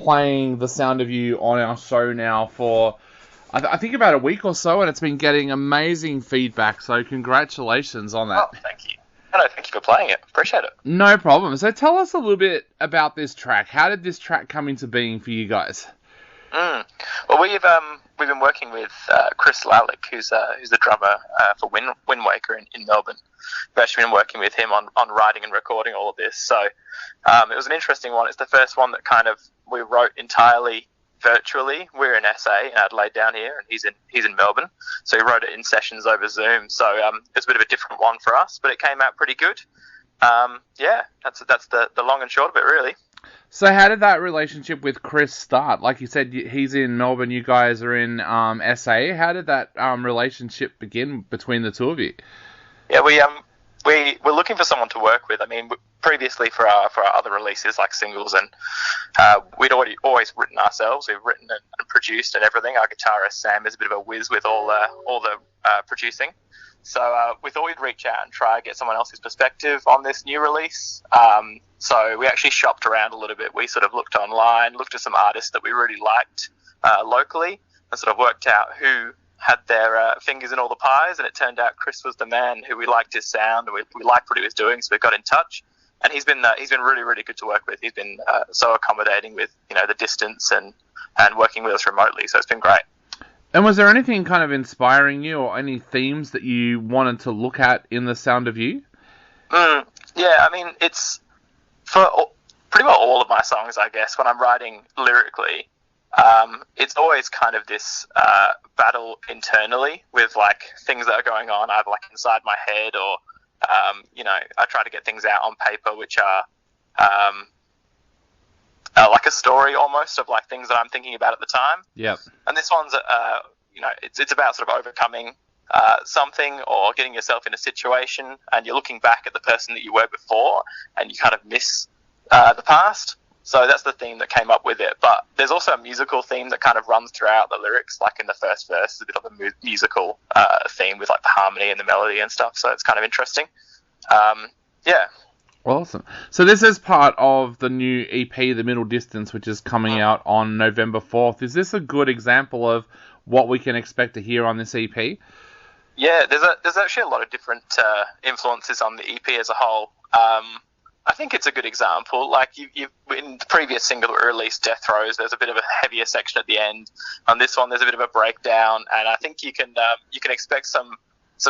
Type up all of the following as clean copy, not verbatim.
playing The Sound of You on our show now for, I think, about a week or so, and it's been getting amazing feedback, so congratulations on that. Oh, thank you. No, thank you for playing it. Appreciate it. No problem. So tell us a little bit about this track. How did this track come into being for you guys? Well, we've been working with Chris Lalick, who's the drummer for Wind Waker in Melbourne. We've actually been working with him on writing and recording all of this. So it was an interesting one. It's the first one that kind of we wrote entirely virtually. We're in SA in Adelaide down here, and he's in Melbourne. So he wrote it in sessions over Zoom. So it's a bit of a different one for us, but it came out pretty good. That's the long and short of it, really. So how did that relationship with Chris start? Like you said, he's in Melbourne, you guys are in SA. How did that relationship begin between the two of you? Yeah, we're looking for someone to work with. I mean, previously for our other releases like singles, and we'd always written ourselves. We've written and produced and everything. Our guitarist Sam is a bit of a whiz with all the producing. So we thought we'd reach out and try and get someone else's perspective on this new release. So we actually shopped around a little bit. We sort of looked online, looked at some artists that we really liked locally, and sort of worked out who had their fingers in all the pies. And it turned out Chris was the man who we liked his sound, and we liked what he was doing, so we got in touch. And he's been really, really good to work with. He's been so accommodating with the distance and working with us remotely. So it's been great. And was there anything kind of inspiring you, or any themes that you wanted to look at in The Sound of You? Yeah, I mean, it's for pretty well all of my songs, I guess, when I'm writing lyrically, it's always kind of this battle internally with like things that are going on either like inside my head or, I try to get things out on paper, which are like a story almost of like things that I'm thinking about at the time. Yep. And this one's, it's about sort of overcoming something or getting yourself in a situation, and you're looking back at the person that you were before, and you kind of miss the past. So that's the theme that came up with it. But there's also a musical theme that kind of runs throughout the lyrics. Like in the first verse, there's a bit of a musical theme with like the harmony and the melody and stuff. So it's kind of interesting. Yeah. Awesome. So this is part of the new EP, The Middle Distance, which is coming out on November 4th. Is this a good example of what we can expect to hear on this EP? Yeah, there's actually a lot of different influences on the EP as a whole. I think it's a good example. Like you in the previous single that we released, Death Throes, there's a bit of a heavier section at the end. On this one, there's a bit of a breakdown, and I think you can expect some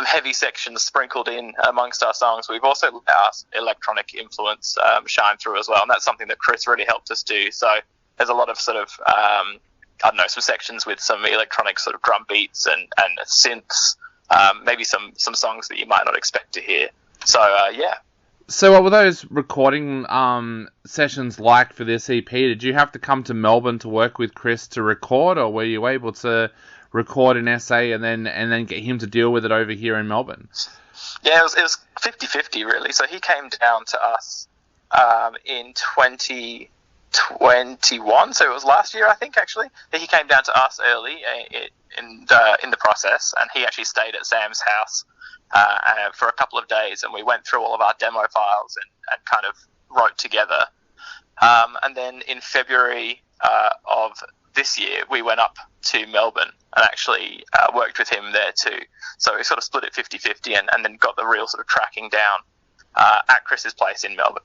heavy sections sprinkled in amongst our songs. We've also let our electronic influence shine through as well, and that's something that Chris really helped us do. So there's a lot of sort of some sections with some electronic sort of drum beats and synths. Maybe some songs that you might not expect to hear. So yeah. So what were those recording sessions like for this EP? Did you have to come to Melbourne to work with Chris to record, or were you able to record in SA and then get him to deal with it over here in Melbourne? Yeah, it was 50-50 really. So he came down to us in 2021. So it was last year, I think, actually. He came down to us early in the process, and he actually stayed at Sam's house for a couple of days, and we went through all of our demo files and kind of wrote together. And then in February of this year, we went up to Melbourne and actually worked with him there too. So we sort of split it 50-50 and then got the real sort of tracking down at Chris's place in Melbourne.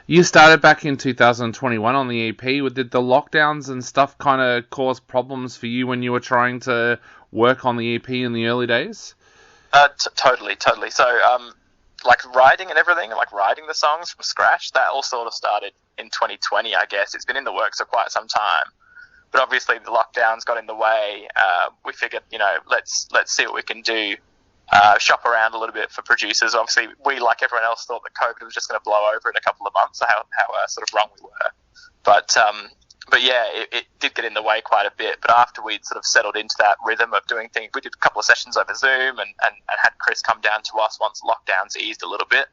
You started back in 2021 on the EP. Did the lockdowns and stuff kind of cause problems for you when you were trying to work on the EP in the early days? Totally. So, like writing and everything, like writing the songs from scratch, that all sort of started in 2020, I guess. It's been in the works for quite some time. But obviously the lockdowns got in the way. We figured, let's see what we can do. Shop around a little bit for producers. Obviously, we, like everyone else, thought that COVID was just going to blow over in a couple of months, how sort of wrong we were. But yeah, it did get in the way quite a bit. But after we'd sort of settled into that rhythm of doing things, we did a couple of sessions over Zoom and had Chris come down to us once lockdowns eased a little bit.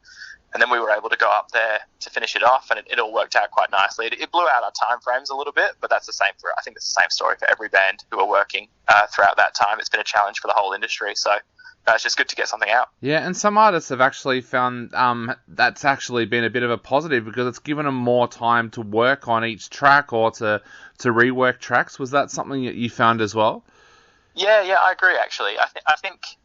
And then we were able to go up there to finish it off, and it all worked out quite nicely. It blew out our time frames a little bit, but that's the same I think it's the same story for every band who are working throughout that time. It's been a challenge for the whole industry. So it's just good to get something out. Yeah, and some artists have actually found that's actually been a bit of a positive because it's given them more time to work on each track or to rework tracks. Was that something that you found as well? Yeah, I agree. Actually, I think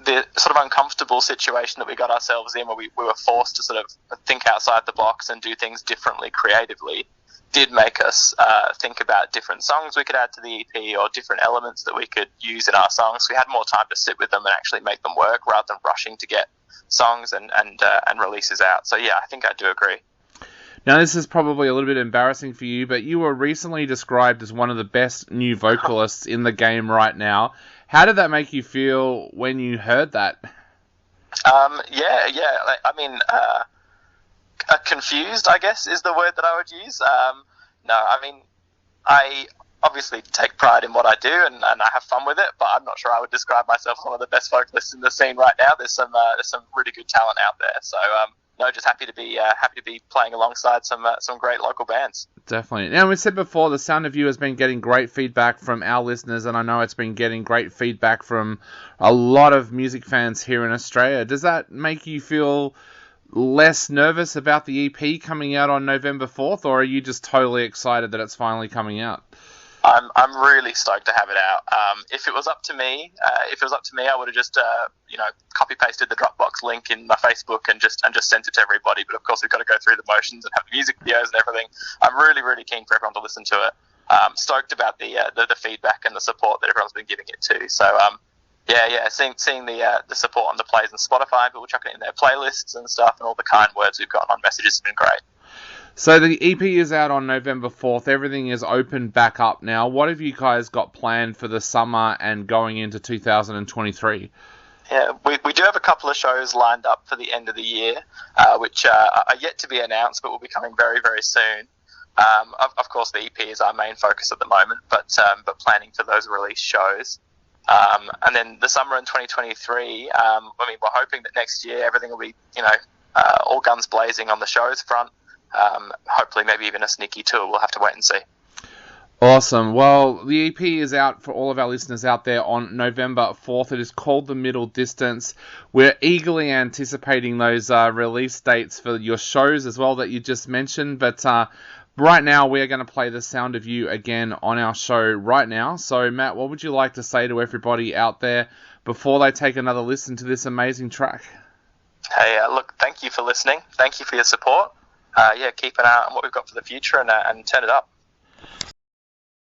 the sort of uncomfortable situation that we got ourselves in, where we were forced to sort of think outside the box and do things differently creatively, did make us think about different songs we could add to the EP or different elements that we could use in our songs. We had more time to sit with them and actually make them work rather than rushing to get songs and releases out. So yeah, I think I do agree. Now, this is probably a little bit embarrassing for you, but you were recently described as one of the best new vocalists in the game right now. How did that make you feel when you heard that? Yeah. I mean, confused, I guess, is the word that I would use. No, I mean, I obviously take pride in what I do and I have fun with it, but I'm not sure I would describe myself as one of the best vocalists in the scene right now. There's some really good talent out there. So, no, just happy to be playing alongside some great local bands. Definitely. Now, we said before, The Sound of You has been getting great feedback from our listeners, and I know it's been getting great feedback from a lot of music fans here in Australia. Does that make you feel less nervous about the EP coming out on November 4th, or are you just totally excited that it's finally coming out? I'm really stoked to have it out. If it was up to me, I would have just copy pasted the Dropbox link in my Facebook and just sent it to everybody. But of course, we've got to go through the motions and have the music videos and everything. I'm really, really keen for everyone to listen to it. Stoked about the feedback and the support that everyone's been giving it to. So seeing the support on the plays on Spotify, people chucking it in their playlists and stuff, and all the kind words we've gotten on messages has been great. So the EP is out on November 4th. Everything is opened back up now. What have you guys got planned for the summer and going into 2023? Yeah, we do have a couple of shows lined up for the end of the year, which are yet to be announced, but will be coming very, very soon. Of course, the EP is our main focus at the moment, but planning for those release shows. And then the summer in 2023, we're hoping that next year everything will be, all guns blazing on the shows front. Hopefully maybe even a sneaky tour. We'll have to wait and see. Awesome. Well, the EP is out for all of our listeners out there on November 4th. It is called The Middle Distance. We're eagerly anticipating those release dates for your shows as well that you just mentioned. But right now, we are going to play The Sound of You again on our show right now. So, Matt, what would you like to say to everybody out there before they take another listen to this amazing track? Hey, look, thank you for listening. Thank you for your support. Keep an eye on what we've got for the future and turn it up.